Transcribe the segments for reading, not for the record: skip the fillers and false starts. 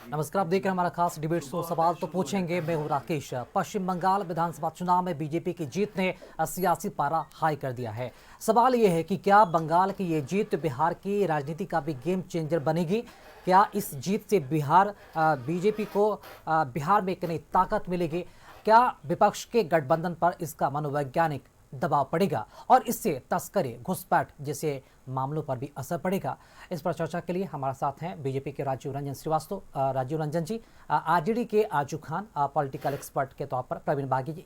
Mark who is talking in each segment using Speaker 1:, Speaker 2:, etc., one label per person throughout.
Speaker 1: नमस्कार, आप देख रहे हैं हमारा खास डिबेट शो। सवाल तो पूछेंगे, मैं हूं राकेश। पश्चिम बंगाल विधानसभा चुनाव में बीजेपी की जीत ने सियासी पारा हाई कर दिया है। सवाल यह है कि क्या बंगाल की ये जीत बिहार की राजनीति का भी गेम चेंजर बनेगी? क्या इस जीत से बीजेपी को बिहार में एक नई ताकत मिलेगी? क्या विपक्ष के गठबंधन पर इसका मनोवैज्ञानिक दबाव पड़ेगा और इससे तस्करी, घुसपैठ जैसे मामलों पर भी असर पड़ेगा? इस पर चर्चा के लिए हमारे साथ हैं बीजेपी के राजीव रंजन श्रीवास्तव। राजीव रंजन जी, आरजेडी के आजू खान, पॉलिटिकल एक्सपर्ट के तौर पर प्रवीण बागी जी,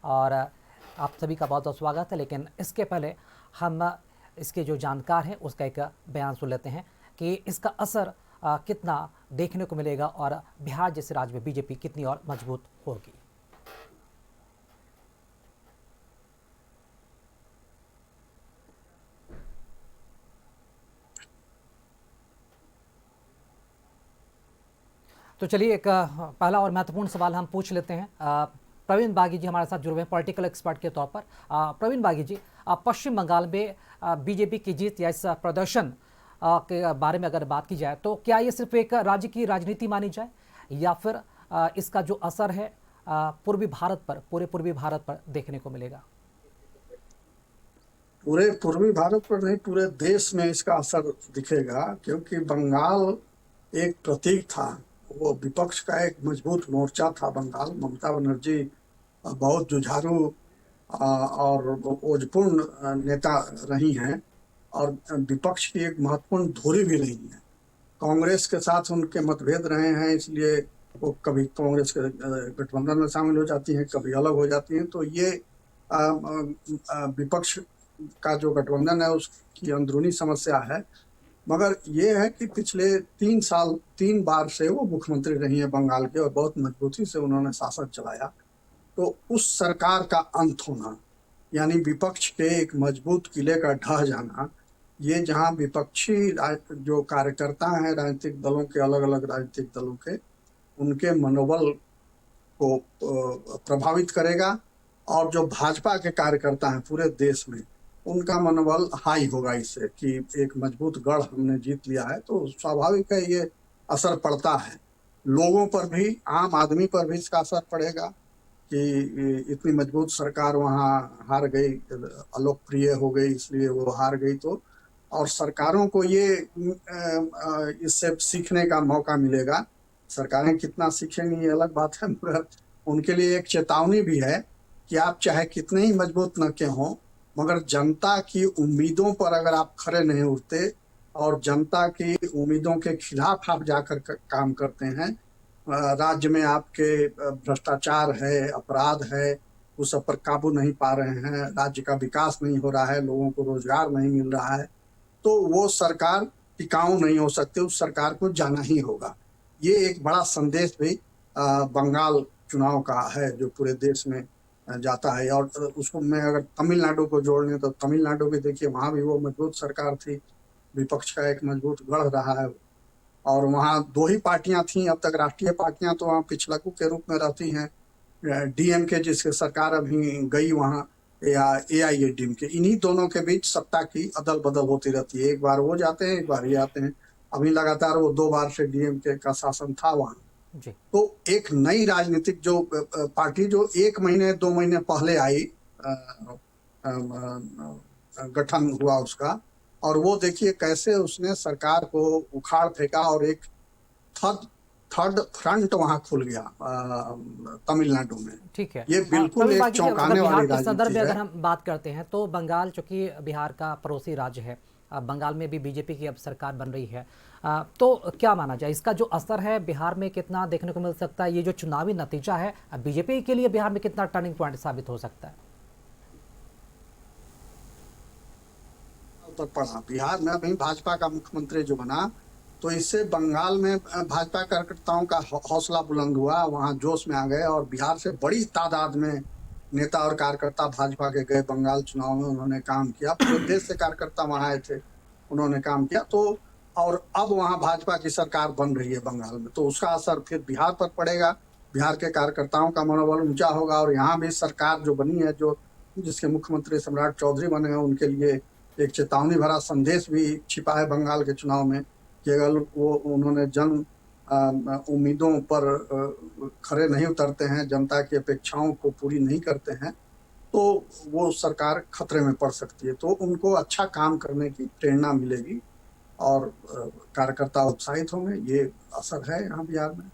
Speaker 1: और आप सभी का बहुत बहुत स्वागत है। लेकिन इसके पहले हम इसके जो जानकार हैं उसका एक बयान सुन लेते हैं कि इसका असर कितना देखने को मिलेगा और बिहार जैसे राज्य में बीजेपी कितनी और मजबूत होगी। तो चलिए एक पहला और महत्वपूर्ण सवाल हम पूछ लेते हैं। प्रवीण बागी जी हमारे साथ जुड़े हुए हैं पॉलिटिकल एक्सपर्ट के तौर पर। प्रवीण बागी जी, पश्चिम बंगाल में बीजेपी की जीत या इस प्रदर्शन के बारे में अगर बात की जाए तो क्या ये सिर्फ एक राज्य की राजनीति मानी जाए या फिर इसका जो असर है पूर्वी भारत पर, पूरे पूर्वी भारत पर देखने को मिलेगा?
Speaker 2: पूरे पूर्वी भारत पर नहीं, पूरे देश में इसका असर दिखेगा, क्योंकि बंगाल एक प्रतीक था। वो विपक्ष का एक मजबूत मोर्चा था बंगाल। ममता बनर्जी बहुत जुझारू और ओजपूर्ण नेता रही हैं और विपक्ष की एक महत्वपूर्ण धुरी भी रही है। कांग्रेस के साथ उनके मतभेद रहे हैं, इसलिए वो कभी कांग्रेस के गठबंधन में शामिल हो जाती हैं, कभी अलग हो जाती हैं। तो ये विपक्ष का जो गठबंधन है उसकी अंदरूनी समस्या है। मगर ये है कि पिछले 3 साल 3 बार से वो मुख्यमंत्री रही है बंगाल के और बहुत मजबूती से उन्होंने शासन चलाया। तो उस सरकार का अंत होना, यानी विपक्ष के एक मजबूत किले का ढह जाना, ये जहां विपक्षी जो कार्यकर्ता हैं राजनीतिक दलों के, अलग अलग राजनीतिक दलों के, उनके मनोबल को प्रभावित करेगा। और जो भाजपा के कार्यकर्ता हैं पूरे देश में, उनका मनोबल हाई होगा इससे कि एक मजबूत गढ़ हमने जीत लिया है। तो स्वाभाविक है ये असर पड़ता है। लोगों पर भी, आम आदमी पर भी इसका असर पड़ेगा कि इतनी मजबूत सरकार वहाँ हार गई, अलोकप्रिय हो गई, इसलिए वो हार गई। तो और सरकारों को ये इससे सीखने का मौका मिलेगा। सरकारें कितना सीखेंगी ये अलग बात है, मगर उनके लिए एक चेतावनी भी है कि आप चाहे कितने ही मजबूत न के हों, मगर जनता की उम्मीदों पर अगर आप खरे नहीं उठते और जनता की उम्मीदों के खिलाफ आप जाकर काम करते हैं, राज्य में आपके भ्रष्टाचार है, अपराध है, उस सब पर काबू नहीं पा रहे हैं, राज्य का विकास नहीं हो रहा है, लोगों को रोजगार नहीं मिल रहा है, तो वो सरकार टिकाऊ नहीं हो सकती। उस सरकार को जाना ही होगा। ये एक बड़ा संदेश भी बंगाल चुनाव का है जो पूरे देश में जाता है। और उसको मैं अगर तमिलनाडु को जोड़ लें तो तमिलनाडु भी देखिए, वहां भी वो मजबूत सरकार थी, विपक्ष का एक मजबूत गढ़ रहा है। और वहाँ 2 ही पार्टियां थी अब तक, राष्ट्रीय पार्टियां तो वहाँ पिछलकू के रूप में रहती हैं। डीएमके जिसकी सरकार अभी गई वहाँ, या एआईएडीएमके, इन्हीं दोनों के बीच सत्ता की अदल बदल होती रहती है। एक बार वो जाते हैं, एक बार ये आते हैं। अभी लगातार वो 2 बार से डीएमके का शासन था वहाँ। तो एक नई राजनीतिक जो पार्टी जो 1 महीने 2 महीने पहले आई, गठन हुआ उसका, और वो देखिए कैसे उसने सरकार को उखाड़ फेंका और एक थर्ड फ्रंट वहां खुल गया तमिलनाडु में।
Speaker 1: ठीक है,
Speaker 2: ये बिल्कुल एक चौंकाने वाली
Speaker 1: बिहार के संदर्भ में
Speaker 2: राजनीति
Speaker 1: अगर
Speaker 2: है।
Speaker 1: हम बात करते हैं तो बंगाल, चूंकि बिहार का पड़ोसी राज्य है, बंगाल में भी बीजेपी की अब सरकार बन रही है, तो क्या माना जाए इसका जो असर है बिहार में कितना देखने को मिल सकता है? ये जो चुनावी नतीजा है बीजेपी के लिए बिहार में कितना टर्निंग पॉइंट साबित हो सकता है?
Speaker 2: पर पड़ा बिहार में अभी भाजपा का मुख्यमंत्री जो बना, तो इससे बंगाल में भाजपा कार्यकर्ताओं का हौसला बुलंद हुआ, वहां जोश में आ गए और बिहार से बड़ी तादाद में नेता और कार्यकर्ता भाजपा के गए बंगाल चुनाव में। उन्होंने काम किया, पूरे देश से कार्यकर्ता वहां आए थे, उन्होंने काम किया। तो और अब वहां भाजपा की सरकार बन रही है बंगाल में, तो उसका असर फिर बिहार पर पड़ेगा। बिहार के कार्यकर्ताओं का मनोबल ऊंचा होगा और यहाँ भी सरकार जो बनी है, जो जिसके मुख्यमंत्री सम्राट चौधरी बने हैं, उनके लिए एक चेतावनी भरा संदेश भी छिपा है बंगाल के चुनाव में कि अगर वो उन्होंने जन उम्मीदों पर खरे नहीं उतरते हैं, जनता की अपेक्षाओं को पूरी नहीं करते हैं, तो वो सरकार खतरे में पड़ सकती है। तो उनको अच्छा काम करने की प्रेरणा मिलेगी और कार्यकर्ता उत्साहित होंगे, ये असर है यहाँ बिहार में।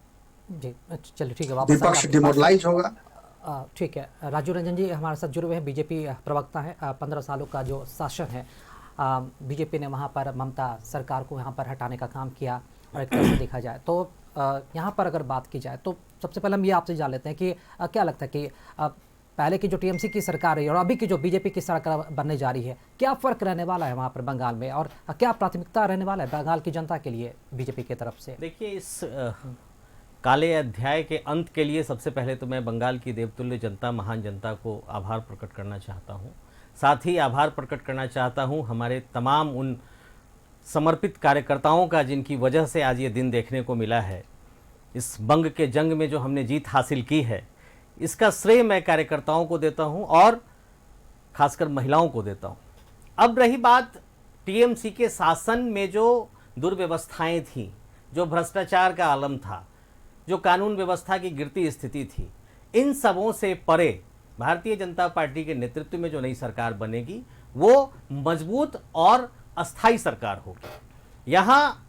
Speaker 1: जी चलिए ठीक है, वापस आएंगे
Speaker 2: विपक्ष
Speaker 1: आपके पास।
Speaker 2: डिमोरलाइज होगा।
Speaker 1: ठीक है, राजू रंजन जी हमारे साथ जुड़े हुए हैं, बीजेपी प्रवक्ता है। 15 सालों का जो शासन है, बीजेपी ने वहाँ पर ममता सरकार को यहाँ पर हटाने का काम किया, और एक तरह से देखा जाए तो यहाँ पर अगर बात की जाए तो सबसे पहले हम ये आपसे जान लेते हैं कि क्या लगता है कि पहले की जो टीएमसी की सरकार है और अभी की जो बीजेपी की सरकार बनने जा रही है, क्या फ़र्क रहने वाला है वहाँ पर बंगाल में, और क्या प्राथमिकता रहने वाला है बंगाल की जनता के लिए बीजेपी की तरफ से?
Speaker 3: देखिए, इस काले अध्याय के अंत के लिए सबसे पहले तो मैं बंगाल की देवतुल्य जनता, महान जनता को आभार प्रकट करना चाहता हूँ। साथ ही आभार प्रकट करना चाहता हूँ हमारे तमाम उन समर्पित कार्यकर्ताओं का जिनकी वजह से आज ये दिन देखने को मिला है। इस बंग के जंग में जो हमने जीत हासिल की है, इसका श्रेय मैं कार्यकर्ताओं को देता हूं और खासकर महिलाओं को देता हूं। अब रही बात टीएमसी के शासन में जो दुर्व्यवस्थाएं थीं, जो भ्रष्टाचार का आलम था, जो कानून व्यवस्था की गिरती स्थिति थी, इन सबों से परे भारतीय जनता पार्टी के नेतृत्व में जो नई सरकार बनेगी वो मजबूत और अस्थायी सरकार होगी। यहाँ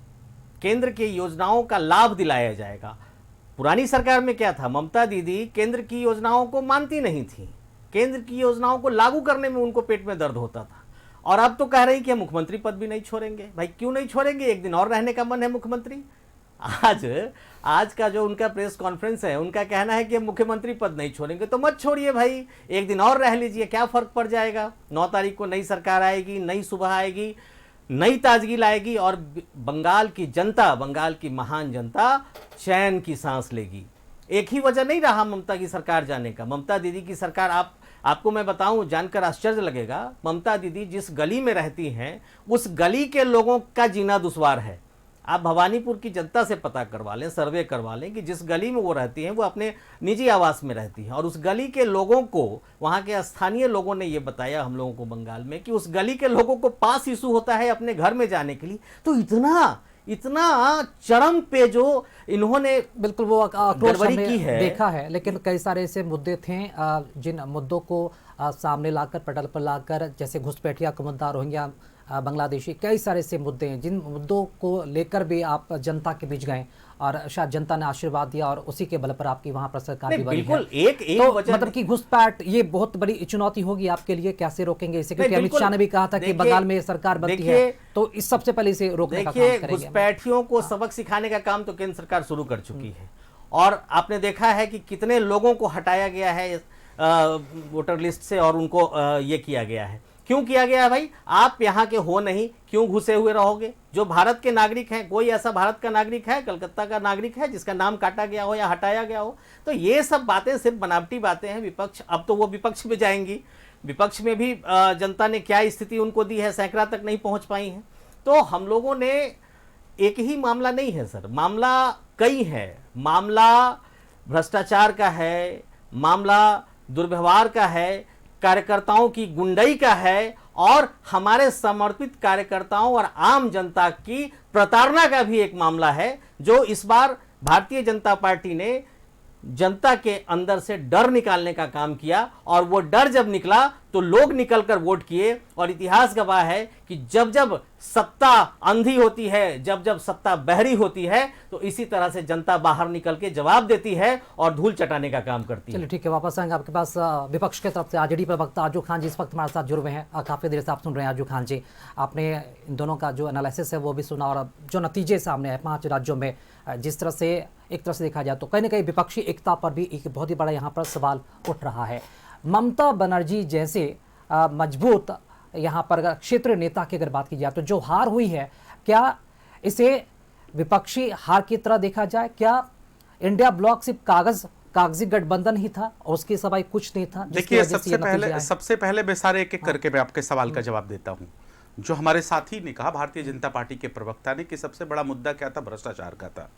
Speaker 3: केंद्र की योजनाओं का लाभ दिलाया जाएगा। पुरानी सरकार में क्या था, ममता दीदी केंद्र की योजनाओं को मानती नहीं थी, केंद्र की योजनाओं को लागू करने में उनको पेट में दर्द होता था, और अब तो कह रही कि हम मुख्यमंत्री पद भी नहीं छोड़ेंगे। भाई क्यों नहीं छोड़ेंगे, एक दिन और रहने का मन है मुख्यमंत्री। आज का जो उनका प्रेस कॉन्फ्रेंस है, उनका कहना है कि हम मुख्यमंत्री पद नहीं छोड़ेंगे, तो मत छोड़िए भाई, एक दिन और रह लीजिए, क्या फर्क पड़ जाएगा। 9 तारीख को नई सरकार आएगी, नई सुबह आएगी, नई ताजगी लाएगी, और बंगाल की जनता, बंगाल की महान जनता चैन की सांस लेगी। एक ही वजह नहीं रहा ममता की सरकार जाने का। ममता दीदी की सरकार, आपको मैं बताऊं, जानकर आश्चर्य लगेगा, ममता दीदी जिस गली में रहती हैं उस गली के लोगों का जीना दुश्वार है। आप भवानीपुर की जनता से पता करवा लें, सर्वे करवा लें कि जिस गली में वो रहती हैं वो अपने निजी आवास में रहती हैं, और उस गली के लोगों को, वहाँ के स्थानीय लोगों ने ये बताया हम लोगों को बंगाल में कि उस गली के लोगों को पास इशू होता है अपने घर में जाने के लिए। तो इतना चरम पे जो इन्होंने
Speaker 1: बिल्कुल वो
Speaker 3: गड़बड़ी की है,
Speaker 1: देखा है। लेकिन कई सारे ऐसे मुद्दे थे जिन मुद्दों को सामने लाकर, पटल पर लाकर, जैसे घुसपैठिया का मुद्दा, रोहिंग्या, बांग्लादेशी, कई सारे ऐसे मुद्दे हैं जिन मुद्दों को लेकर भी आप जनता के बीच गए, और शायद जनता ने आशीर्वाद दिया, और उसी के बल पर आपकी वहां पर सरकार भी बनी है।
Speaker 3: एक
Speaker 1: तो
Speaker 3: वजह
Speaker 1: मतलब कि घुसपैठ ये बहुत बड़ी चुनौती होगी आपके लिए, कैसे रोकेंगे इसे? क्योंकि अमित शाह ने भी कहा था कि बंगाल में सरकार बनती है, तो इस सबसे पहले इसे रोकने का काम करेंगे।
Speaker 3: घुसपैठियों को सबक सिखाने का काम तो केंद्र सरकार शुरू कर चुकी है, और आपने देखा है कि कितने लोगों को हटाया गया है वोटर लिस्ट से, और उनको ये किया गया है। क्यों किया गया है भाई? आप यहाँ के हो नहीं, क्यों घुसे हुए रहोगे? जो भारत के नागरिक हैं, कोई ऐसा भारत का नागरिक है, कलकत्ता का नागरिक है जिसका नाम काटा गया हो या हटाया गया हो? तो ये सब बातें सिर्फ बनावटी बातें हैं। विपक्ष, अब तो वो विपक्ष में जाएंगी, विपक्ष में भी जनता ने क्या स्थिति उनको दी है, सैकड़ा तक नहीं पहुंच पाई है। तो हम लोगों ने, एक ही मामला नहीं है सर, मामला कई है। मामला भ्रष्टाचार का है, मामला दुर्व्यवहार का है, कार्यकर्ताओं की गुंडाई का है, और हमारे समर्पित कार्यकर्ताओं और आम जनता की प्रताड़ना का भी एक मामला है, जो इस बार भारतीय जनता पार्टी ने जनता के अंदर से डर निकालने का काम किया, और वो डर जब निकला तो लोग निकलकर वोट किए। और इतिहास गवाह है कि जब जब सत्ता अंधी होती है, जब जब सत्ता बहरी होती है, तो इसी तरह से जनता बाहर निकल के जवाब देती है और धूल चटाने का काम करती है।
Speaker 1: चलिए ठीक है, वापस आएंगे आपके पास। विपक्ष की तरफ से आरजेडी प्रवक्ता आजू खान जी इस वक्त हमारे साथ जुड़ हुए हैं। काफ़ी देर से आप सुन रहे हैं आजू खान जी, आपने इन दोनों का जो एनालिसिस है वो भी सुना, और जो नतीजे सामने आए 5 राज्यों में, जिस तरह से एक तरह से देखा जाए तो कहीं ना कहीं विपक्षी एकता पर भी एक बहुत ही बड़ा यहाँ पर सवाल उठ रहा है। ममता बनर्जी जैसे मजबूत यहाँ पर अगर क्षेत्रीय नेता की अगर बात की जाए तो जो हार हुई है, क्या इसे विपक्षी हार की तरह देखा जाए? क्या इंडिया ब्लॉक सिर्फ कागजी गठबंधन ही था और उसके सवाई कुछ नहीं था?
Speaker 4: देखिए, सबसे पहले मैं सारे एक एक करके मैं आपके सवाल का जवाब देता हूँ। जो हमारे साथी ने कहा, भारतीय जनता पार्टी के प्रवक्ता ने, कि सबसे बड़ा मुद्दा क्या था, भ्रष्टाचार का था।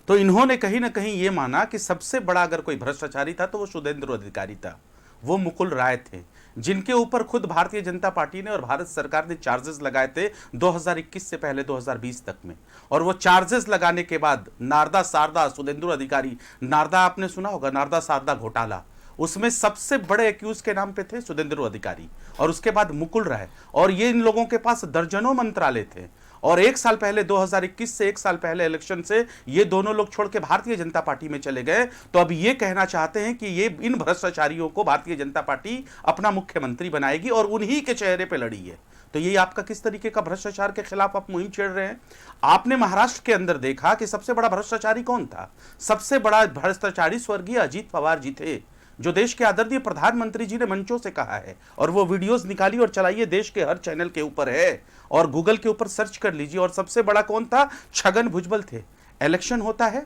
Speaker 4: तो इन्होंने कहीं ना कहीं ये माना कि सबसे बड़ा अगर कोई भ्रष्टाचारी था तो वो शुभेंदु अधिकारी था। वो मुकुल राय थे, जिनके ऊपर खुद भारतीय जनता पार्टी ने और भारत सरकार ने चार्जेस लगाए थे 2021 से पहले 2020 तक में। और वो चार्जेस लगाने के बाद नारदा सारदा सुधेंदु अधिकारी, नारदा आपने सुना होगा, नारदा सारदा घोटाला, उसमें सबसे बड़े एक्यूज के नाम पे थे सुधेंदु अधिकारी और उसके बाद मुकुल राय, और ये इन लोगों के पास दर्जनों मंत्रालय थे। और एक साल पहले 2021 से एक साल पहले इलेक्शन से ये दोनों लोग छोड़ के भारतीय जनता पार्टी में चले गए। तो अब ये कहना चाहते हैं कि ये इन भ्रष्टाचारियों को भारतीय जनता पार्टी अपना मुख्यमंत्री बनाएगी और उन्हीं के चेहरे पे लड़ी है। तो ये आपका किस तरीके का भ्रष्टाचार के खिलाफ आप मुहिम छेड़ रहे हैं? आपने महाराष्ट्र के अंदर देखा कि सबसे बड़ा भ्रष्टाचारी कौन था? सबसे बड़ा भ्रष्टाचारी स्वर्गीय अजीत पवार जी थे, जो देश के आदरणीय प्रधानमंत्री जी ने मंचों से कहा है, और वो वीडियोस निकाली और चलाइए, देश के हर चैनल के ऊपर है और गूगल के ऊपर सर्च कर लीजिए। और सबसे बड़ा कौन था? छगन भुजबल थे। इलेक्शन होता है,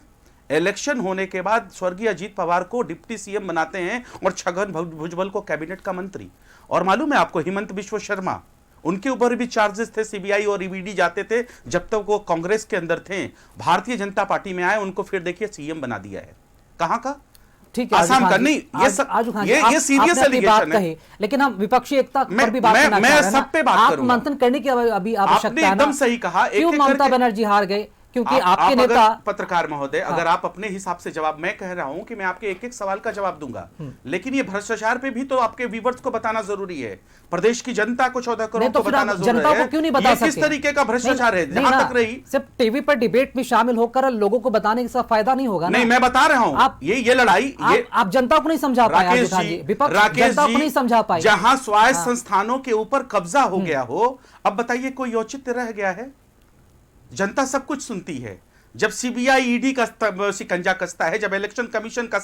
Speaker 4: इलेक्शन होने के बाद स्वर्गीय अजीत पवार को डिप्टी सीएम बनाते हैं और छगन भुजबल को कैबिनेट का मंत्री। और मालूम है आपको, हिमंत बिश्व शर्मा, उनके ऊपर भी चार्जेस थे, सीबीआई और ईडी जाते थे जब तक वो कांग्रेस के अंदर थे। भारतीय जनता पार्टी में आए, उनको फिर देखिए सीएम बना दिया है। कहां का?
Speaker 1: ठीक है,
Speaker 4: आसाम का नहीं, ये सीरियस एलिगेशन है।
Speaker 1: लेकिन हम विपक्षी एकता पर भी बात करना चाह रहे हैं।
Speaker 4: सब पे बात करूंगा।
Speaker 1: मंथन करने की अभी आवश्यकता है।
Speaker 4: एकदम सही कहा।
Speaker 1: क्यों ममता बनर्जी हार गए? क्योंकि आपके नेता
Speaker 4: पत्रकार महोदय, अगर आप अपने हिसाब से जवाब, मैं कह रहा हूं कि मैं आपके एक एक सवाल का जवाब दूंगा, लेकिन ये भ्रष्टाचार पे भी तो आपके व्यूअर्स को बताना जरूरी है, प्रदेश की जनता को 14 करोड़ को बताना जरूरी है। जनता को क्यों नहीं बता सकते? किस तरीके का भ्रष्टाचार है? जहां तक रही,
Speaker 1: सिर्फ टीवी पर डिबेट में शामिल होकर लोगों को बताने का फायदा नहीं होगा।
Speaker 4: नहीं, मैं बता रहा हूं, ये लड़ाई
Speaker 1: आप जनता को नहीं समझा पाए। विपक्ष जनता को नहीं समझा पाए।
Speaker 4: जहां स्वायत्त संस्थानों के ऊपर कब्जा हो गया हो, अब बताइए कोई औचित्य रह गया है? जनता सब कुछ सुनती है। जब सीबीआई ईडी का शिकंजा कसता है, जब इलेक्शन कमीशन का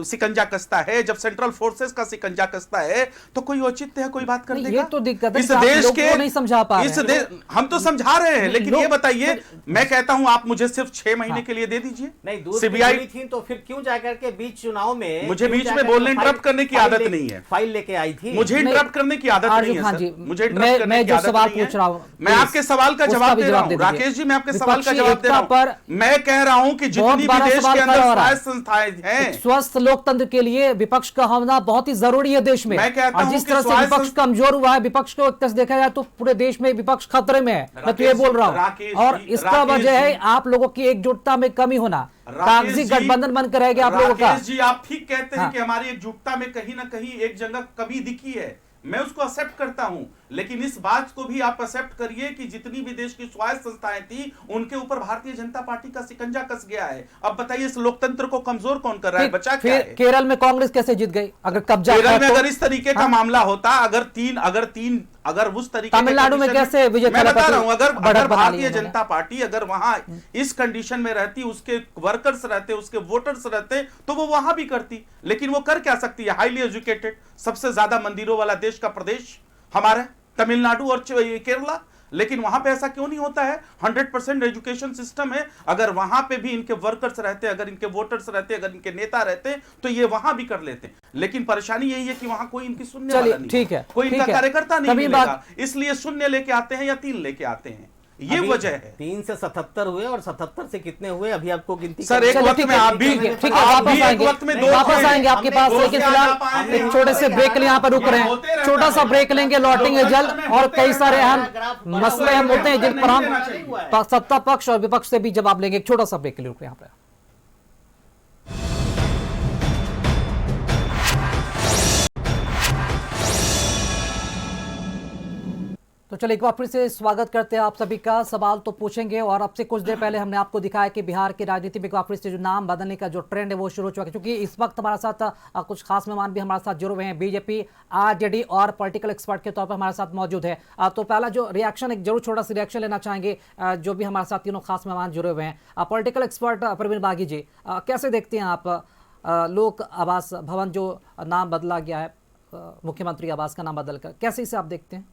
Speaker 4: शिकंजा कसता है, जब सेंट्रल फोर्सेस का शिकंजा कसता है, तो कोई औचित्य है कोई बात करने का?
Speaker 1: ये तो दिक्कत है,
Speaker 4: इस देश के
Speaker 1: नहीं समझा पा रहे हैं।
Speaker 4: हम तो समझा रहे हैं, लेकिन ये बताइए, मैं कहता हूं आप मुझे सिर्फ 6 महीने के लिए दे दीजिए।
Speaker 3: नहीं,
Speaker 4: सीबीआई
Speaker 3: थी तो फिर क्यों जाकर के बीच चुनाव में,
Speaker 4: मुझे बीच में बोलने इंटरप्ट करने की आदत नहीं है।
Speaker 3: फाइल लेके आई थी,
Speaker 4: मुझे इंटरप्ट करने की आदत नहीं है सर, मुझे इंटरप्ट करने की आदत नहीं है। मैं आपके सवाल का जवाब दे रहा हूं राकेश जी, मैं आपके सवाल का जवाब दे रहा हूं। मैं कह रहा हूं कि जितनी भी देश के अंदर स्वायत्त संस्थाएं हैं,
Speaker 1: स्वस्थ लोकतंत्र के लिए विपक्ष का होना बहुत ही जरूरी है देश में।
Speaker 4: मैं कहता हूं
Speaker 1: जिस तरह से विपक्ष कमजोर हुआ है, विपक्ष को एक तरह से देखा जाए तो पूरे देश में विपक्ष खतरे में है, मैं तो ये बोल रहा हूं। और इसका वजह है आप लोगों की एकजुटता में कमी होना, कागजी गठबंधन बनकर रहेगा आप लोगों का।
Speaker 4: जी, आप ठीक कहते हैं कि हमारी एकजुटता में कहीं ना कहीं एक जगह कमी दिखी है, मैं उसको एक्सेप्ट करता हूं, लेकिन इस बात को भी आप एक्सेप्ट करिए कि जितनी भी देश की स्वायत्त संस्थाएं थी, उनके ऊपर भारतीय जनता पार्टी का शिकंजा कस गया है। अब बताइए इस लोकतंत्र को कमजोर कौन कर रहा है? बचा क्या है?
Speaker 1: केरल में कांग्रेस कैसे जीत गई? अगर कब्जा
Speaker 4: केरल में अगर इस तरीके का मामला होता, अगर उस तरीके,
Speaker 1: तमिलनाडु में कैसे विजय?
Speaker 4: मैं बता रहा हूं, अगर भारतीय जनता पार्टी अगर वहां इस कंडीशन में रहती, उसके वर्कर्स रहते, उसके वोटर्स रहते, तो वो वहां भी करती। लेकिन वो कर क्या सकती है? हाईली एजुकेटेड, सबसे ज्यादा मंदिरों वाला देश का प्रदेश हमारा तमिलनाडु और केरला, लेकिन वहां पे ऐसा क्यों नहीं होता है? 100% एजुकेशन सिस्टम है। अगर वहां पे भी इनके वर्कर्स रहते, अगर इनके वोटर्स रहते, अगर इनके नेता रहते, तो ये वहां भी कर लेते। लेकिन परेशानी यही है कि वहां कोई इनकी सुनने वाला नहीं,
Speaker 1: ठीक है,
Speaker 4: कोई इनका कार्यकर्ता नहीं मिलेगा, इसलिए शून्य लेके आते हैं या 3 लेके आते हैं, ये वजह है।
Speaker 3: 3 से 77 हुए और 77 से कितने हुए अभी आपको गिनती
Speaker 4: सर? एक वक्त में आप भी
Speaker 1: वापस आएंगे आपके पास, लेकिन फिलहाल एक छोटे से ब्रेक के लिए यहाँ पर रुक रहे हैं। छोटा सा ब्रेक लेंगे, लौटेंगे जल्द, और कई सारे अहम मसले हम होते हैं जिन पर हम सत्ता पक्ष और विपक्ष से भी जवाब लेंगे। एक छोटा सा ब्रेक के लिए रुक रहे हैं यहाँ पर। तो चलिए एक बार फिर से स्वागत करते हैं आप सभी का। सवाल तो पूछेंगे, और अब से कुछ देर पहले हमने आपको दिखाया कि बिहार की राजनीति में एक बार फिर से जो नाम बदलने का जो ट्रेंड है वो शुरू हो चुका है, क्योंकि इस वक्त हमारे साथ कुछ खास मेहमान भी हमारे साथ जुड़े हुए हैं। बीजेपी, आरजेडी और पॉलिटिकल एक्सपर्ट के तौर पर हमारे साथ मौजूद है। तो पहला जो रिएक्शन, एक जरूर छोटा सा रिएक्शन लेना चाहेंगे जो भी हमारे साथ तीनों खास मेहमान जुड़े हुए हैं। पॉलिटिकल एक्सपर्ट प्रवीण बागी जी, कैसे देखते हैं आप लोक आवास भवन जो नाम बदला गया है, मुख्यमंत्री आवास का नाम बदलकर, कैसे इसे आप देखते हैं?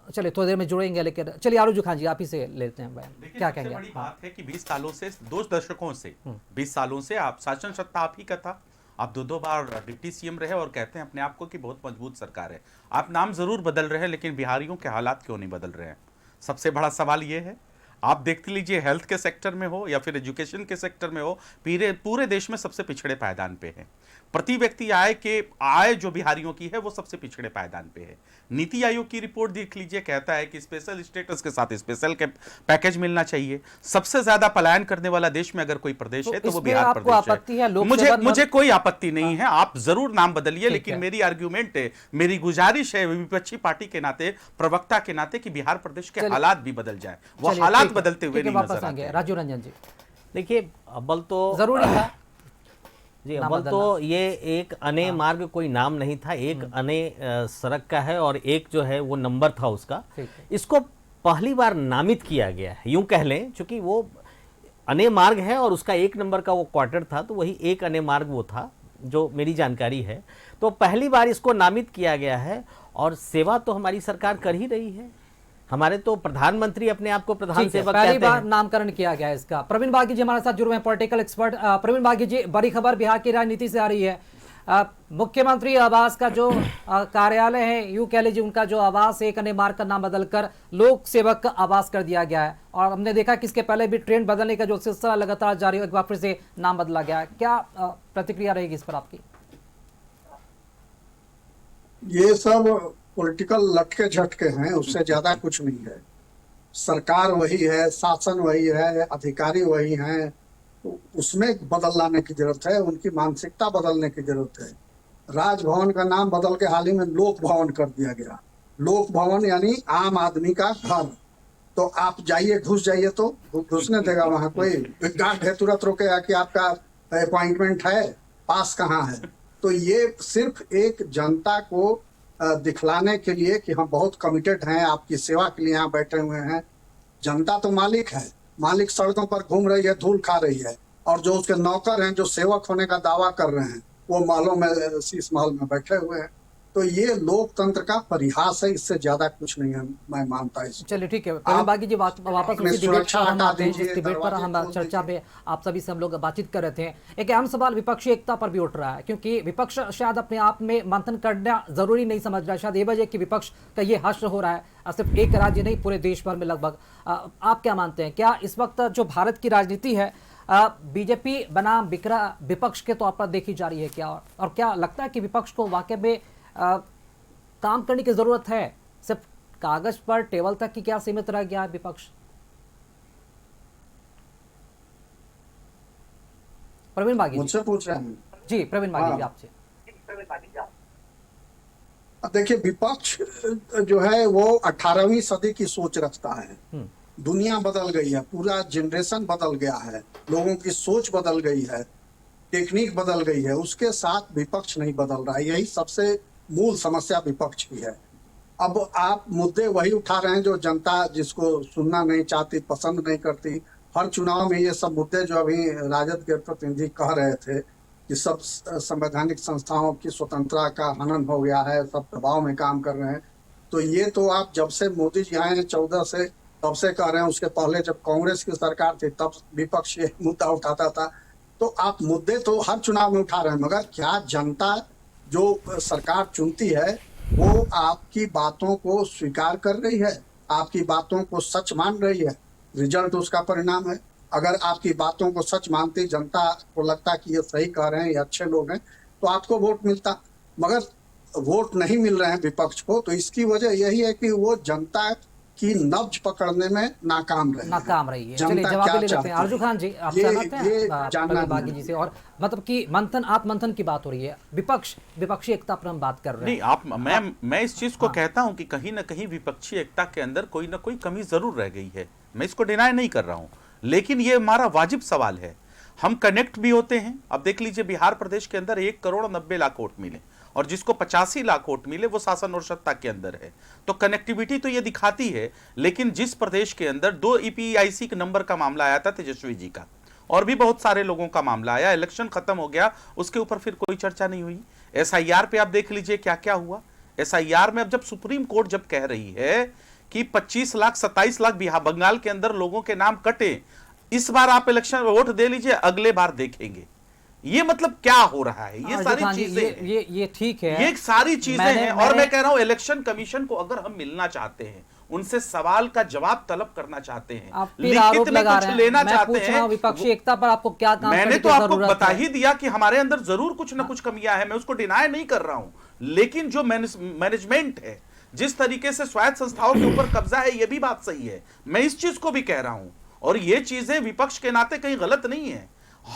Speaker 1: चलिए थोड़ी देर में जुड़ेंगे, लेकिन चलिए आरुजु खान जी आप ही से लेते हैं बयान, क्या कहेंगे?
Speaker 4: बड़ी बात है कि 20 सालों से, 2 दशकों से, 20 सालों से आप शासन सत्ता आप ही का था। आप 2 बार डिप्टी सीएम रहे और कहते हैं अपने आप को कि बहुत मजबूत सरकार है। आप नाम जरूर बदल रहे हैं, लेकिन बिहारियों के हालात क्यों नहीं बदल रहे हैं? सबसे बड़ा सवाल ये है, आप देख लीजिए हेल्थ के सेक्टर में हो या फिर एजुकेशन के सेक्टर में हो, पूरे देश में सबसे पिछड़े पायदान पे है। प्रति व्यक्ति आय जो बिहारियों की है वो सबसे पिछड़े पायदान पे है। नीति आयोग की रिपोर्ट देख लीजिए, कहता है कि स्पेशल स्टेटस के साथ स्पेशल के पैकेज मिलना चाहिए। सबसे ज्यादा पलायन करने वाला देश में अगर कोई प्रदेश है तो वो बिहार प्रदेश है। मुझे कोई आपत्ति नहीं है, आप जरूर नाम बदलिए, लेकिन मेरी आर्ग्यूमेंट है, मेरी गुजारिश है विपक्षी पार्टी के नाते, प्रवक्ता के नाते, कि बिहार प्रदेश के हालात भी बदल जाए। वो हालात बदलते हुए नहीं नजर आते।
Speaker 1: राजू रंजन जी,
Speaker 3: देखिए अव्वल तो
Speaker 1: जरूरी था
Speaker 3: जी, अव्वल तो ये एक अने मार्ग कोई नाम नहीं था, एक अने सड़क का है और एक जो है वो नंबर था उसका। इसको पहली बार नामित किया गया है, यूं कह लें, क्योंकि वो अने मार्ग है और उसका एक नंबर का वो क्वार्टर था, तो वही एक अने मार्ग वो था, जो मेरी जानकारी है। तो पहली बार इसको नामित किया गया है और सेवा तो हमारी सरकार कर ही रही है। हमारे तो प्रधानमंत्री अपने आप को प्रधान सेवक कहते हैं।
Speaker 1: पहली बार नामकरण किया गया है इसका। प्रवीण बागी जी हमारे साथ जुड़े हैं, पॉलिटिकल एक्सपर्ट। प्रवीण बागी जी, बड़ी खबर बिहार की राजनीति से आ रही है। मुख्यमंत्री आवास का जो कार्यालय है, यूं कह लीजिए उनका जो आवास है, एक अन्य मार्ग का नाम बदलकर लोक सेवक का आवास कर दिया गया है। और हमने देखा कि इसके पहले भी ट्रेंड बदलने का जो सिलसिला लगातार जारी है, एक बार फिर से नाम बदला गया है। क्या प्रतिक्रिया रहेगी इस पर आपकी?
Speaker 2: ये सब पॉलिटिकल लटके झटके हैं, उससे ज्यादा कुछ नहीं है। सरकार वही है, शासन वही है, अधिकारी वही हैं, तो उसमें बदल लाने की जरूरत है, उनकी मानसिकता बदलने की जरूरत है। राजभवन का नाम बदल के हाल ही में लोक भवन कर दिया गया। लोक भवन यानी आम आदमी का घर। तो आप जाइए, घुस जाइए तो घुसने देगा वहां कोई? गार्ड है तुरंत रोकेगा कि आपका अपॉइंटमेंट है, पास कहाँ है? तो ये सिर्फ एक जनता को दिखलाने के लिए कि हम बहुत कमिटेड हैं, आपकी सेवा के लिए यहाँ बैठे हुए हैं। जनता तो मालिक है, मालिक सड़कों पर घूम रही है, धूल खा रही है, और जो उसके नौकर हैं, जो सेवक होने का दावा कर रहे हैं, वो महलों में, शीश महल में बैठे हुए हैं। तो ये लोकतंत्र का परिहास है, इससे ज्यादा कुछ नहीं है, मैं मानता है।
Speaker 1: चलिए ठीक है, प्रवीण बागी जी वापस उसी डिबेट पर हम आते हैं। इस डिबेट पर हम चर्चा में आप सभी से हम लोग बातचीत कर रहे थे। एक अहम सवाल विपक्षी एकता पर भी उठ रहा है, क्योंकि विपक्ष शायद अपने आप में मंथन करना जरूरी नहीं समझ रहा है। शायद ये वजह कि विपक्ष का ये हश्र हो रहा है, सिर्फ एक राज्य नहीं, पूरे देश भर में लगभग। आप क्या मानते हैं, क्या इस वक्त जो भारत की राजनीति है बीजेपी बनाम बिकरा विपक्ष के तौर पर देखी जा रही है क्या? और क्या लगता है कि विपक्ष को वाकई में काम करने की जरूरत है? सिर्फ कागज पर, टेबल तक की क्या सीमित रह गया है विपक्ष? प्रवीण बागी
Speaker 2: मुझसे पूछ रहे हैं
Speaker 1: जी, प्रवीण बागी जी आपसे।
Speaker 2: देखिए, विपक्ष जो है वो 18वीं सदी की सोच रखता है। दुनिया बदल गई है, पूरा जनरेशन बदल गया है, लोगों की सोच बदल गई है, टेक्निक बदल गई है, उसके साथ विपक्ष नहीं बदल रहा है। यही सबसे मूल समस्या विपक्ष की है। अब आप मुद्दे वही उठा रहे हैं जो जनता जिसको सुनना नहीं चाहती, पसंद नहीं करती। हर चुनाव में ये सब मुद्दे जो अभी राजद के प्रतिनिधि कह रहे थे कि सब संवैधानिक संस्थाओं की स्वतंत्रता का हनन हो गया है, सब दबाव में काम कर रहे हैं, तो ये तो आप जब से मोदी जी आए हैं 14 से, तब से कह रहे हैं। उसके पहले जब कांग्रेस की सरकार थी तब विपक्ष ये मुद्दा उठाता था। तो आप मुद्दे तो हर चुनाव में उठा रहे हैं, मगर क्या जनता जो सरकार चुनती है वो आपकी बातों को स्वीकार कर रही है, आपकी बातों को सच मान रही है? रिजल्ट उसका परिणाम है। अगर आपकी बातों को सच मानती, जनता को लगता कि ये सही कह रहे हैं, ये अच्छे लोग हैं, तो आपको वोट मिलता। मगर वोट नहीं मिल रहे हैं विपक्ष को, तो इसकी वजह यही है कि वो जनता की नब्ज पकड़ने में नाकाम रही
Speaker 1: है। चलिए जवाब ले लेते हैं। अर्जुन खान जी, आप जानते हैं बागी जी से, और मतलब कि मंथन, आत्मंथन की बात हो रही है, विपक्षी एकता पर हम बात कर रहे हैं।
Speaker 4: नहीं, मैं इस चीज को कहता हूं कि कहीं ना कहीं विपक्षी एकता के अंदर कोई ना कोई कमी जरूर रह गई है, मैं इसको डिनाई नहीं कर रहा हूं, लेकिन ये हमारा वाजिब सवाल है। हम कनेक्ट भी होते हैं। अब देख लीजिए, बिहार प्रदेश के अंदर 1,90,00,000 वोट मिले और जिसको 85 लाख वोट मिले वो शासन और सत्ता के अंदर है, तो कनेक्टिविटी तो ये दिखाती है। लेकिन जिस प्रदेश के अंदर 2 EPIC के नंबर का मामला आया था तेजस्वी जी का, और भी बहुत सारे लोगों का मामला आया, इलेक्शन खत्म हो गया, उसके ऊपर फिर कोई चर्चा नहीं हुई। SIR पे आप देख लीजिए क्या क्या हुआ। SIR में अब जब सुप्रीम कोर्ट जब कह रही है कि 25 लाख 27 लाख बिहार बंगाल के अंदर लोगों के नाम कटे, इस बार आप इलेक्शन वोट दे लीजिए, अगले बार देखेंगे, ये मतलब क्या हो रहा है? ये सारी चीजें,
Speaker 1: ये ठीक है,
Speaker 4: ये सारी चीजें हैं। और मैं कह रहा हूं इलेक्शन कमीशन को अगर हम मिलना चाहते हैं, उनसे सवाल का जवाब तलब करना चाहते हैं,
Speaker 1: आप फिर आरोप
Speaker 4: लिखित में
Speaker 1: लगा
Speaker 4: कुछ
Speaker 1: रहे हैं।
Speaker 4: लेना
Speaker 1: मैं
Speaker 4: चाहते
Speaker 1: पूछ रहा हूं
Speaker 4: हैं।
Speaker 1: विपक्षी एकता पर आपको क्या काम
Speaker 4: मैंने
Speaker 1: करने
Speaker 4: तो
Speaker 1: की
Speaker 4: आपको
Speaker 1: जरूरत
Speaker 4: बता
Speaker 1: है?
Speaker 4: ही दिया कि हमारे अंदर जरूर कुछ ना कुछ कमियां हैं, मैं उसको डिनाई नहीं कर रहा हूं, लेकिन जो मैनेजमेंट है, जिस तरीके से स्वायत्त संस्थाओं के ऊपर कब्जा है, यह भी बात सही है। मैं इस चीज को भी कह रहा हूं, और ये चीजें विपक्ष के नाते कहीं गलत नहीं है,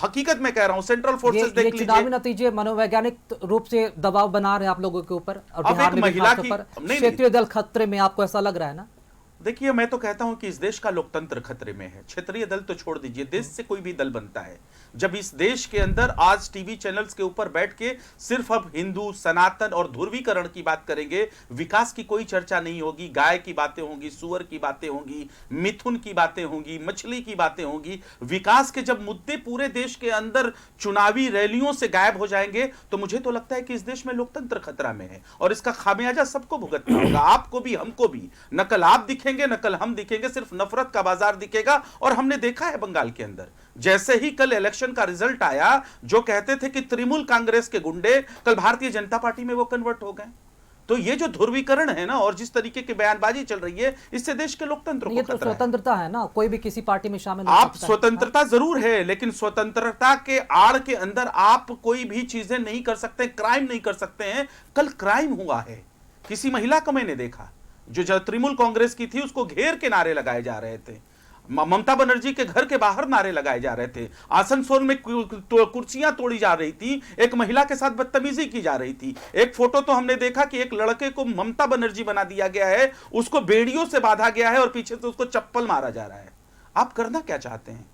Speaker 4: हकीकत में कह रहा हूं। सेंट्रल फोर्सेस
Speaker 1: ये
Speaker 4: देख
Speaker 1: चुनावी
Speaker 4: लीजिए,
Speaker 1: नतीजे मनोवैज्ञानिक रूप से दबाव बना रहे हैं आप लोगों के ऊपर, और
Speaker 4: आप
Speaker 1: बिहार
Speaker 4: एक
Speaker 1: में भी
Speaker 4: महिला
Speaker 1: खासतौर
Speaker 4: की-
Speaker 1: पर
Speaker 4: नहीं,
Speaker 1: क्षेत्रीय दल खतरे में, आपको ऐसा लग रहा है ना?
Speaker 4: देखिए, मैं तो कहता हूं कि इस देश का लोकतंत्र खतरे में है। क्षेत्रीय दल तो छोड़ दीजिए, देश से कोई भी दल बनता है। जब इस देश के अंदर आज टीवी चैनल्स के ऊपर बैठ के सिर्फ अब हिंदू, सनातन और ध्रुवीकरण की बात करेंगे, विकास की कोई चर्चा नहीं होगी, गाय की बातें होंगी, सुअर की बातें होंगी, मिथुन की बातें होंगी, मछली की बातें होंगी, विकास के जब मुद्दे पूरे देश के अंदर चुनावी रैलियों से गायब हो जाएंगे, तो मुझे तो लगता है कि इस देश में लोकतंत्र खतरा में है, और इसका खामियाजा सबको भुगतना होगा, आपको भी, हमको भी। नकल आप दिखेंगे, नकल हम दिखेंगे, सिर्फ नफरत का बाजार दिखेगा। और हमने देखा है बंगाल के अंदर, जैसे ही कल इलेक्शन का रिजल्ट आया, जो कहते थे कि तृणमूल कांग्रेस के गुंडे कल भारतीय जनता पार्टी में वो कन्वर्ट हो गए। तो ये जो ध्रुवीकरण है ना, और जिस तरीके की बयानबाजी चल रही है, इससे देश के लोकतंत्र को
Speaker 1: ये तो
Speaker 4: खतरा है।
Speaker 1: स्वतंत्रता है ना, कोई भी किसी पार्टी में शामिल हो
Speaker 4: आप
Speaker 1: सकता है।
Speaker 4: स्वतंत्रता जरूर है, लेकिन स्वतंत्रता के आड़ के अंदर आप कोई भी चीजें नहीं कर सकते, क्राइम नहीं कर सकते हैं। कल क्राइम हुआ है, किसी महिला को मैंने देखा जो तृणमूल कांग्रेस की थी, उसको घेर के नारे लगाए जा रहे थे, ममता बनर्जी के घर के बाहर नारे लगाए जा रहे थे, आसनसोल में कुर्सियां तोड़ी जा रही थी, एक महिला के साथ बदतमीजी की जा रही थी। एक फोटो तो हमने देखा कि एक लड़के को ममता बनर्जी बना दिया गया है, उसको बेड़ियों से बांधा गया है और पीछे से उसको चप्पल मारा जा रहा है। आप करना क्या चाहते हैं?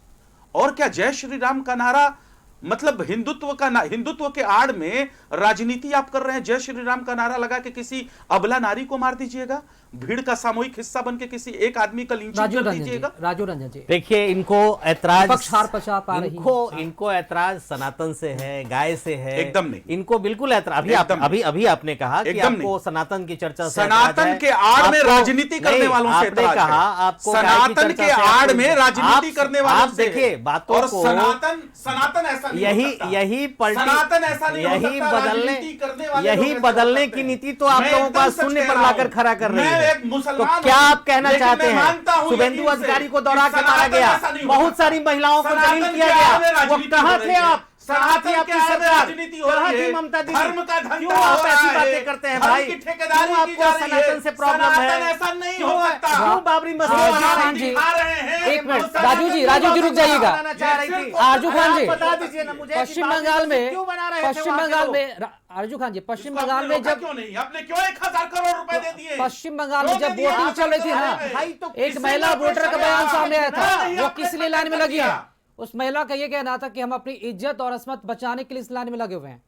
Speaker 4: और क्या जय श्री राम का नारा, मतलब हिंदुत्व के आड़ में राजनीति आप कर रहे हैं? जय श्री राम का नारा लगा के किसी अबला नारी को मार दीजिएगा, भीड़ का सामूहिक हिस्सा बन के किसी एक आदमी का लिंचिंग कर दीजिएगा।
Speaker 1: राजू रंजन जी,
Speaker 3: देखिए, इनको ऐतराज,
Speaker 1: विपक्ष हार पचा पा रही है।
Speaker 3: इनको ऐतराज सनातन से है, गाय से है,
Speaker 4: एकदम नहीं।
Speaker 3: इनको बिल्कुल ऐतराज। अभी आपने कहा कि
Speaker 4: एकदम
Speaker 3: आपको
Speaker 4: नहीं।
Speaker 3: सनातन की चर्चा से
Speaker 4: सनातन
Speaker 3: ऐतराज है।
Speaker 4: के आड़ में
Speaker 3: आपको-
Speaker 4: राजनीति करने
Speaker 3: नहीं,
Speaker 4: वालों से
Speaker 3: आपने
Speaker 4: ऐतराज
Speaker 3: कहा
Speaker 4: है।
Speaker 3: आपको गाय की
Speaker 4: सनातन
Speaker 3: चर्चा
Speaker 4: के
Speaker 3: से
Speaker 4: आड़
Speaker 3: आपको-
Speaker 4: में राजनीति करने वालों
Speaker 3: आप
Speaker 4: से है।
Speaker 3: देखिए बातों
Speaker 4: और
Speaker 3: को,
Speaker 4: सनातन ऐसा नहीं हो सकता।
Speaker 3: यही
Speaker 4: सनातन ऐसा नहीं हो
Speaker 3: यही
Speaker 4: सकता, राजनीति करने वाले लोग
Speaker 3: यही
Speaker 4: ऐसा
Speaker 3: बदलने
Speaker 4: करते
Speaker 3: की
Speaker 4: हैं।
Speaker 3: नीति तो आप
Speaker 4: मैं
Speaker 3: लोगों का
Speaker 4: एकदम सच
Speaker 3: शून्य
Speaker 4: कह
Speaker 3: पर
Speaker 4: रहा
Speaker 3: लाकर
Speaker 4: हूं।
Speaker 3: खड़ा कर रही
Speaker 4: मैं
Speaker 3: है।
Speaker 4: एक मुसलमान
Speaker 3: तो
Speaker 4: हूं,
Speaker 3: क्या आप कहना
Speaker 4: लेकिन
Speaker 3: चाहते
Speaker 4: मैं
Speaker 3: हैं?
Speaker 4: मानता हूं
Speaker 3: शुभेंदु
Speaker 4: यकीन से
Speaker 3: अधिकारी को
Speaker 4: कि
Speaker 3: दौड़ा के मारा
Speaker 4: सनातन
Speaker 3: गया,
Speaker 4: ऐसा नहीं हो
Speaker 3: बहुत
Speaker 4: सकता।
Speaker 3: सारी महिलाओं को
Speaker 4: सनातन
Speaker 3: दलील किया
Speaker 4: के आड़ में
Speaker 3: गया, वो
Speaker 4: राजनीति
Speaker 3: कहाँ
Speaker 4: हो
Speaker 3: थे
Speaker 4: रही है।
Speaker 3: आप? कहाँ थी
Speaker 4: सनातन
Speaker 3: आपकी
Speaker 4: के आड़ में
Speaker 3: सरकार?
Speaker 4: राजनीति हो
Speaker 3: कहाँ
Speaker 4: रही
Speaker 3: थी
Speaker 4: है।
Speaker 3: ममता दीदी?
Speaker 4: धर्म का धंधा
Speaker 3: क्यों आप
Speaker 4: हो रहा
Speaker 3: ऐसी
Speaker 4: है।
Speaker 3: बातें करते हैं
Speaker 4: धर्म
Speaker 3: भाई?
Speaker 4: की ठेकेदारी
Speaker 3: क्यों
Speaker 4: की
Speaker 3: आपको
Speaker 4: जा रही है।
Speaker 3: सनातन से प्रॉब्लम है?
Speaker 4: सनातन ऐसा नहीं
Speaker 3: क्यों
Speaker 4: हो सकता।
Speaker 3: क्यों बाबरी मस्जिद
Speaker 1: हाँ,
Speaker 3: बना
Speaker 1: हाँ
Speaker 3: रही
Speaker 1: जी।
Speaker 3: थी?
Speaker 4: दिखा रहे हैं।
Speaker 1: एक मिनट,
Speaker 4: सनातन
Speaker 1: राजू जी रुक जाइएगा।
Speaker 3: बनाना चाह रही थी।
Speaker 1: आरजू खान जी,
Speaker 3: बता दीजिए ना मुझे कि
Speaker 1: पश्चिम
Speaker 3: बाबरी
Speaker 1: बंगाल
Speaker 3: मस्जिद
Speaker 1: में,
Speaker 3: क्यों बना रहे थे
Speaker 1: पश्चिम
Speaker 3: वहाँ के
Speaker 1: बंगाल
Speaker 3: लोग?
Speaker 1: में, आरजू खान जी, पश्चिम
Speaker 4: इसको
Speaker 1: बंगाल
Speaker 4: आपने
Speaker 1: में
Speaker 4: रोका
Speaker 1: जब
Speaker 4: क्यों नहीं? आपने क्यों 1000 करोड़ रुपए दे दिए?
Speaker 1: पश्चिम बंगाल में
Speaker 4: क्यों
Speaker 1: जब
Speaker 4: दे दिए?
Speaker 1: वोटिंग चल रही थी ना,
Speaker 3: भाई तो
Speaker 1: एक
Speaker 4: किसी
Speaker 1: महिला
Speaker 4: ने
Speaker 1: वोटर का
Speaker 4: प्रश्न
Speaker 1: बयान
Speaker 4: किया।
Speaker 1: सामने आया था,
Speaker 4: नहीं,
Speaker 1: वो
Speaker 4: आपने
Speaker 1: किस लिए लाइन में लगी है?
Speaker 4: किया।
Speaker 1: उस महिला का ये कहना था कि हम अपनी इज्जत और अस्मत बचाने के लिए इस लाइन में लगे हुए हैं।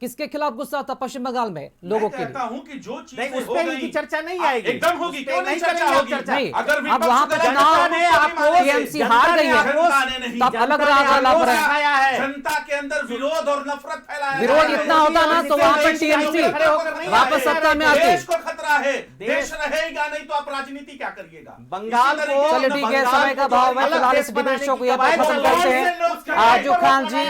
Speaker 1: किसके खिलाफ गुस्सा था पश्चिम बंगाल में लोगों के
Speaker 4: मैं कहता
Speaker 1: लिए?
Speaker 4: हूं कि जो चीजें
Speaker 3: नहीं, उस
Speaker 4: हो
Speaker 3: पे
Speaker 4: गई,
Speaker 3: इनकी चर्चा नहीं
Speaker 4: हाँ,
Speaker 3: आएगी।
Speaker 4: एकदम होगी,
Speaker 3: उस पे
Speaker 4: क्यों
Speaker 3: नहीं
Speaker 4: नहीं चर्चा
Speaker 3: करेंगे
Speaker 4: होगी?
Speaker 3: चर्चा।
Speaker 1: नहीं,
Speaker 4: अगर
Speaker 1: अब
Speaker 4: विपक्ष
Speaker 1: वहां पर
Speaker 4: गलत
Speaker 1: चुनाव
Speaker 4: है,
Speaker 3: ने आपको
Speaker 1: टीएमसी हार गई है,
Speaker 4: जनता ने नहीं,
Speaker 1: तब अलग
Speaker 3: जनता ने
Speaker 1: राग
Speaker 3: आपको
Speaker 1: पर है।
Speaker 3: सिखाया है।
Speaker 4: जनता के अंदर विरोध और नफरत फैलाया
Speaker 1: विरोध
Speaker 4: जा रहा है।
Speaker 1: इतना होता ना तो वहां पर टीएमसी
Speaker 3: खड़े होकर नहीं
Speaker 1: वापस
Speaker 3: आ रहे।
Speaker 1: सत्ता में आती।
Speaker 4: देश को खतरा है, देश रहेगा नहीं तो आप राजनीति क्या करिएगा?
Speaker 3: बंगाल
Speaker 4: इसी
Speaker 3: को-
Speaker 4: तरीके से
Speaker 1: चलिए ठीक है,
Speaker 4: बंगाल
Speaker 1: समय का
Speaker 4: को
Speaker 1: भाव है,
Speaker 4: जो
Speaker 1: फिलहाल
Speaker 3: देश
Speaker 1: इस डिबेट
Speaker 3: बनाने
Speaker 1: शो
Speaker 3: की
Speaker 1: को यहाँ
Speaker 3: कवायद
Speaker 1: पर खत्म
Speaker 3: चल रही
Speaker 1: करते
Speaker 3: है।
Speaker 1: हैं। आरजू खान जी,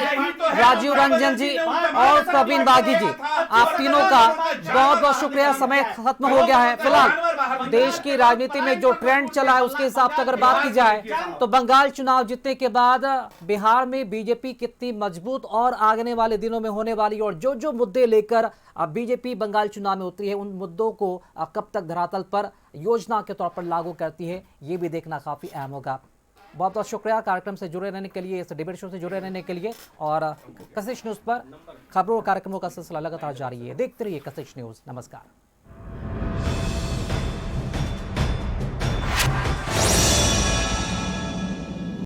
Speaker 1: राजीव रंजन जी और प्रवीण बागी जी, आप तीनों का बहुत बहुत शुक्रिया। समय खत्म हो गया है। फिलहाल देश की राजनीति में जो ट्रेंड चला है उसके हिसाब से अगर बात की जाए तो बंगाल चुनाव जीतने के बाद बिहार में बीजेपी कितनी मजबूत और आने वाले दिनों में होने वाली, और जो जो मुद्दे लेकर बीजेपी बंगाल चुनाव में उतरी है, उन मुद्दों को कब तक धरातल पर योजना के तौर पर लागू करती है, ये भी देखना काफी अहम होगा। बहुत बहुत शुक्रिया कार्यक्रम से जुड़े रहने के लिए, इस डिबेट शो से जुड़े रहने के लिए। और कशिश न्यूज़ पर खबरों और कार्यक्रमों का सिलसिला लगातार जारी है। देखते रहिए कशिश न्यूज़। नमस्कार।